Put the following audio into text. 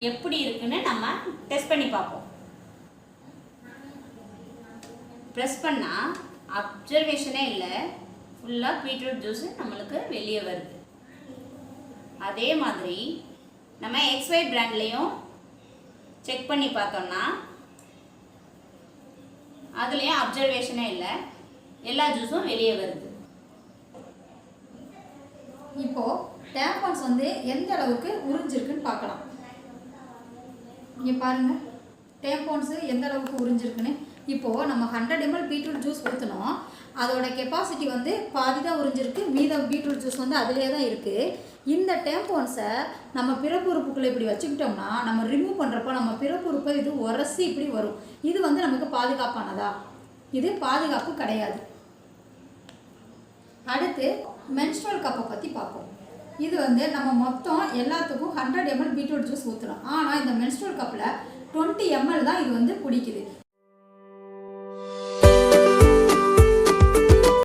எப்படி இருக்குன்னு நம்ம டெஸ்ட் பண்ணி பார்ப்போம். ப்ரெஸ் பண்ணால் அப்சர்வேஷனே இல்லை, ஃபுல்லாக பீட்ரூட் ஜூஸ் நம்மளுக்கு வெளியே வருது. அதே மாதிரி நம்ம XY பிராண்ட்லேயும் செக் பண்ணி பார்த்தோம்னா அதுலேயும் அப்சர்வேஷனே இல்லை, எல்லா ஜூஸும் வெளியே வருது. இப்போது டேம்பான்ஸ் எந்த அளவுக்கு உறிஞ்சிருக்குன்னு பார்க்கலாம். இங்கே பாருங்கள், டேம்பான்ஸு எந்த அளவுக்கு உறிஞ்சிருக்குன்னு. இப்போது நம்ம 100 ml பீட்ரூட் ஜூஸ் ஊற்றினோம், அதோட கெப்பாசிட்டி பாதி தான் உறிஞ்சிருக்கு, மீதம் பீட்ரூட் ஜூஸ் அதிலே தான் இருக்குது. இந்த டேம்பான்ஸை நம்ம பிறப்புறுப்புக்குள்ளே இப்படி வச்சுக்கிட்டோம்னா நம்ம ரிமூவ் பண்ணுறப்போ நம்ம பிறப்புறுப்பை இது உரசி இப்படி வரும். இது நமக்கு பாதுகாப்பானதா? இது பாதுகாப்பு கிடையாது. அடுத்து மென்ஸ்ட்ரல் கப்பை பற்றி பார்ப்போம். இது நம்ம மொத்தம் எல்லாத்துக்கும் 100 ml பீட்ரூட் ஜூஸ் ஊற்றுறோம். ஆனால் இந்த மென்ஸ்ட்ரல் கப்பில் 20 ml தான் இது குடிக்குது.